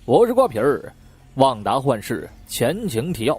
我是瓜皮儿。旺达幻视前情提要。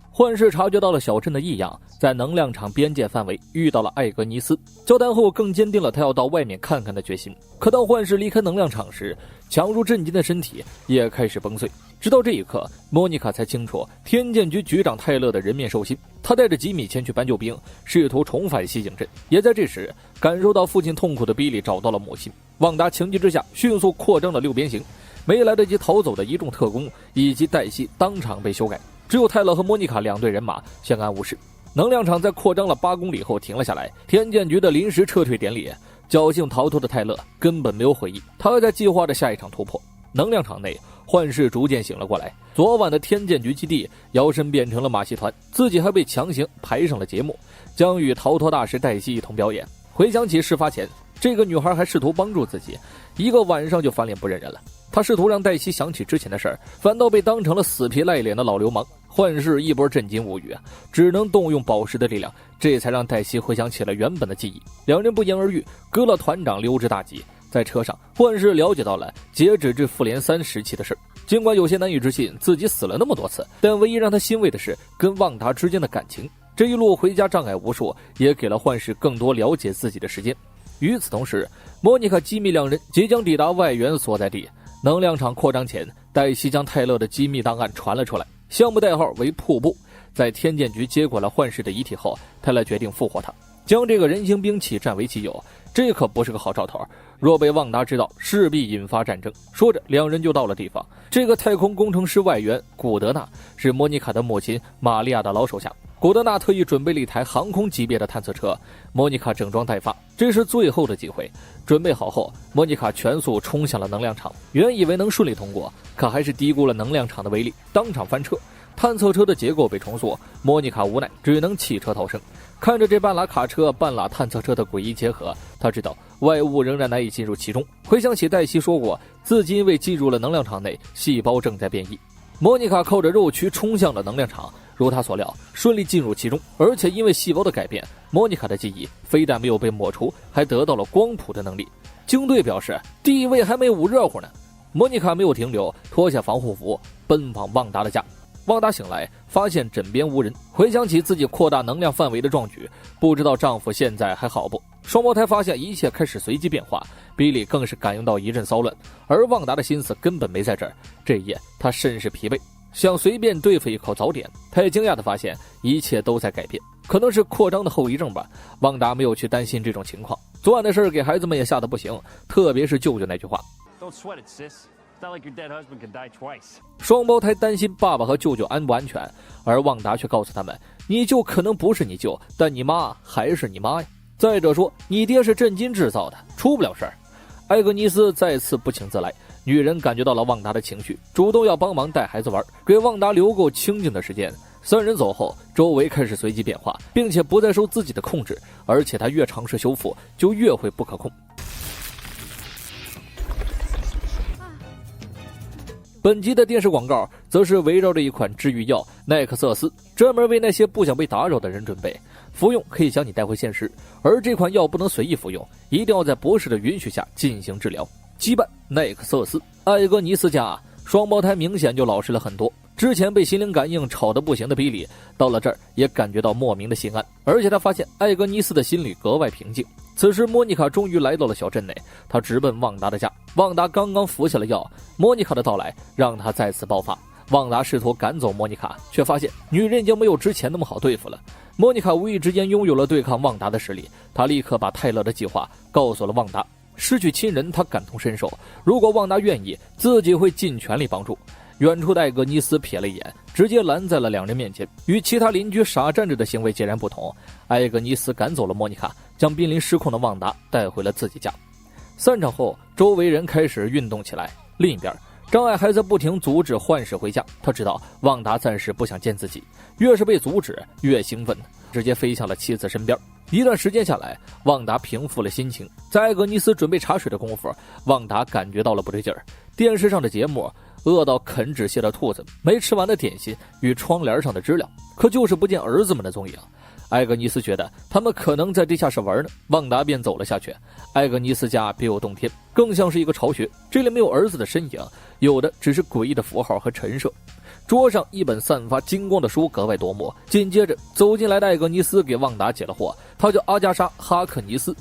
幻视察觉到了小镇的异样，在能量场边界范围遇到了艾格尼斯，交谈后更坚定了他要到外面看看的决心。可当幻视离开能量场时，强如震惊的身体也开始崩碎。直到这一刻，莫妮卡才清楚天剑局局长泰勒的人面兽心。他带着吉米前去搬救兵，试图重返西井镇。也在这时，感受到父亲痛苦的比利找到了母亲。旺达情急之下迅速扩张了六边形，没来得及逃走的一众特工以及黛西当场被修改，只有泰勒和莫妮卡两队人马相安无事。能量场在扩张了8公里后停了下来，天剑局的临时撤退典礼，侥幸逃脱的泰勒根本没有悔意，他还在计划着下一场突破。能量场内，幻视逐渐醒了过来，昨晚的天剑局基地摇身变成了马戏团，自己还被强行排上了节目，将与逃脱大师黛西一同表演。回想起事发前，这个女孩还试图帮助自己，一个晚上就翻脸不认人了。他试图让黛西想起之前的事儿，反倒被当成了死皮赖脸的老流氓。幻视一波震惊无语，只能动用宝石的力量，这才让黛西回想起了原本的记忆。两人不言而喻，割了团长溜之大吉。在车上，幻视了解到了截止至复联3时期的事。尽管有些难以置信自己死了那么多次，但唯一让他欣慰的是跟旺达之间的感情。这一路回家障碍无数，也给了幻视更多了解自己的时间。与此同时，莫妮卡、吉米两人即将抵达外援所在地。能量场扩张前，黛西将泰勒的机密档案传了出来，项目代号为瀑布。在天剑局接管了幻视的遗体后，泰勒决定复活他，将这个人形兵器占为己有。这可不是个好兆头，若被旺达知道，势必引发战争。说着，两人就到了地方。这个太空工程师外援古德纳是莫妮卡的母亲玛利亚的老手下。古德纳特意准备了一台航空级别的探测车，莫妮卡整装待发，这是最后的机会。准备好后，莫妮卡全速冲向了能量场，原以为能顺利通过，可还是低估了能量场的威力，当场翻车。探测车的结构被重塑，莫妮卡无奈只能弃车逃生。看着这半拉卡车半拉探测车的诡异结合，他知道外物仍然难以进入其中。回想起黛西说过，自己因为进入了能量场内，细胞正在变异。莫妮卡靠着肉躯冲向了能量场，如他所料，顺利进入其中。而且因为细胞的改变，莫妮卡的记忆非但没有被抹除，还得到了光谱的能力。警队表示地位还没捂热乎呢。莫妮卡没有停留，脱下防护服奔往旺达的家。旺达醒来发现枕边无人，回想起自己扩大能量范围的壮举，不知道丈夫现在还好不。双胞胎发现一切开始随机变化，比利更是感应到一阵骚乱，而旺达的心思根本没在这儿。这一夜他甚是疲惫，想随便对付一口早点。他也惊讶地发现一切都在改变，可能是扩张的后遗症吧。旺达没有去担心这种情况，昨晚的事给孩子们也吓得不行，特别是舅舅那句话 Don't sweat it, sis.It's not like your dead husband could die twice. 双胞胎担心爸爸和舅舅安不安全，而旺达却告诉他们，你舅可能不是你舅，但你妈还是你妈呀。再者说，你爹是震惊制造的，出不了事儿。艾格尼斯再次不请自来，女人感觉到了旺达的情绪，主动要帮忙带孩子玩，给旺达留够清静的时间。三人走后，周围开始随机变化，并且不再受自己的控制，而且他越尝试修复，就越会不可控。本集的电视广告则是围绕着一款治愈药奈克瑟斯，专门为那些不想被打扰的人准备，服用可以将你带回现实，而这款药不能随意服用，一定要在博士的允许下进行治疗。羁绊奈克瑟斯，艾格尼斯家双胞胎明显就老实了很多。之前被心灵感应吵得不行的比利，到了这儿也感觉到莫名的心安，而且他发现艾格尼斯的心里格外平静。此时莫妮卡终于来到了小镇内，她直奔旺达的家。旺达刚刚服下了药，莫妮卡的到来让他再次爆发。旺达试图赶走莫妮卡，却发现女人已经没有之前那么好对付了。莫妮卡无意之间拥有了对抗旺达的实力，她立刻把泰勒的计划告诉了旺达。失去亲人，她感同身受，如果旺达愿意，自己会尽全力帮助。远处的艾格尼斯瞥了一眼，直接拦在了两人面前。与其他邻居傻站着的行为截然不同，艾格尼斯赶走了莫妮卡，将濒临失控的旺达带回了自己家。散场后，周围人开始运动起来。另一边，张爱还在不停阻止幻视回家。他知道旺达暂时不想见自己，越是被阻止越兴奋，直接飞向了妻子身边。一段时间下来，旺达平复了心情。在艾格尼斯准备茶水的功夫，旺达感觉到了不对劲儿。电视上的节目饿到啃纸屑的兔子，没吃完的点心与窗帘上的知了，可就是不见儿子们的踪影。艾格尼斯觉得他们可能在地下室玩呢，旺达便走了下去。艾格尼斯家别有洞天，更像是一个巢穴，这里没有儿子的身影，有的只是诡异的符号和陈设。桌上一本散发金光的书格外夺目，紧接着走进来的艾格尼斯给旺达解了惑，她叫阿加莎·哈克尼斯，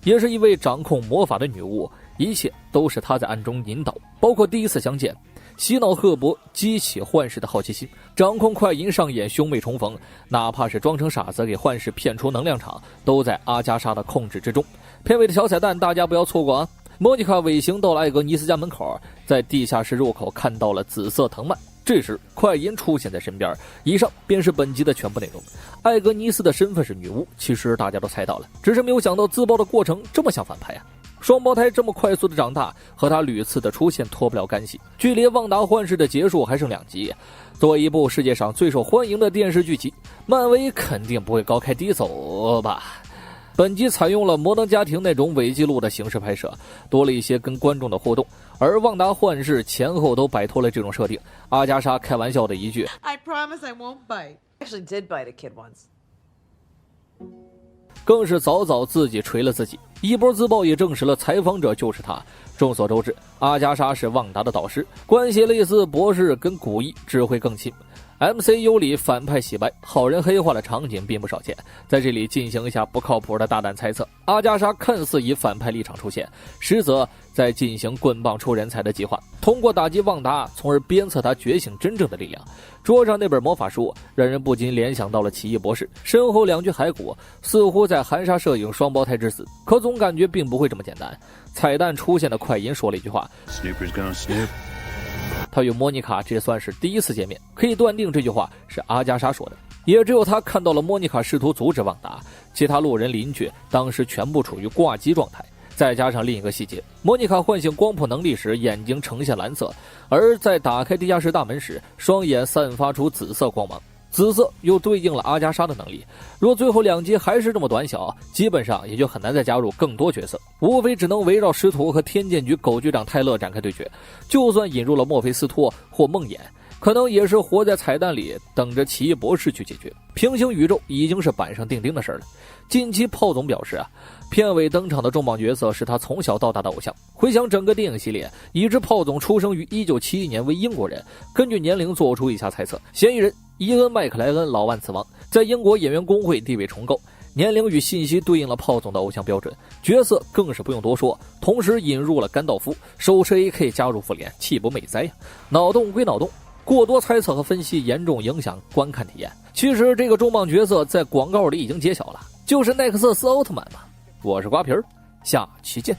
也是一位掌控魔法的女巫，一切都是她在暗中引导，包括第一次相见，洗脑赫伯，激起幻视的好奇心，掌控快银上演兄妹重逢，哪怕是装成傻子给幻视骗出能量场，都在阿加莎的控制之中。片尾的小彩蛋大家不要错过啊！莫妮卡尾行到了艾格尼斯家门口，在地下室入口看到了紫色藤蔓，这时快银出现在身边。以上便是本集的全部内容。艾格尼斯的身份是女巫，其实大家都猜到了，只是没有想到自爆的过程这么像反派啊！双胞胎这么快速的长大，和他屡次的出现脱不了干系。距离《旺达幻视》的结束还剩2集，作为一部世界上最受欢迎的电视剧集，漫威肯定不会高开低走吧。本集采用了摩登家庭那种伪记录的形式拍摄，多了一些跟观众的互动，而《旺达幻视》前后都摆脱了这种设定。阿加莎开玩笑的一句 I promise I won't bite. I actually did bite a kid once. 更是早早自己锤了自己，一波自爆也证实了采访者就是他。众所周知，阿加莎是旺达的导师，关系类似博士跟古一，只会更亲。MCU 里反派洗白、好人黑化的场景并不少见，在这里进行一下不靠谱的大胆猜测。阿加莎看似以反派立场出现，实则在进行棍棒出人才的计划，通过打击旺达，从而鞭策他觉醒真正的力量。桌上那本魔法书让人不禁联想到了奇异博士，身后2具骸骨似乎在含沙射影双胞胎之死，可总感觉并不会这么简单。彩蛋出现的快银说了一句话 Snoopers gonna snoop。他与莫妮卡这算是第一次见面，可以断定这句话是阿加莎说的。也只有他看到了莫妮卡试图阻止旺达，其他路人邻居当时全部处于挂机状态。再加上另一个细节，莫妮卡唤醒光谱能力时眼睛呈现蓝色，而在打开地下室大门时双眼散发出紫色光芒，紫色又对应了阿加莎的能力。若最后2集还是这么短小，基本上也就很难再加入更多角色，无非只能围绕师徒和天剑局狗局长泰勒展开对决。就算引入了墨菲斯托或梦魇，可能也是活在彩蛋里等着奇异博士去解决。平行宇宙已经是板上钉钉的事了。近期炮总表示片尾登场的重磅角色是他从小到大的偶像。回想整个电影系列，已知炮总出生于1971年，为英国人。根据年龄做出以下猜测：嫌疑人伊恩·麦克莱恩老万磁王，在英国演员工会地位崇高，年龄与信息对应了炮总的偶像标准。角色更是不用多说，同时引入了甘道夫，手持 AK 加入复联，岂不美哉呀？脑洞归脑洞，过多猜测和分析严重影响观看体验。其实这个重磅角色在广告里已经揭晓了，就是奈克瑟斯奥特曼嘛。我是瓜皮儿，下期见。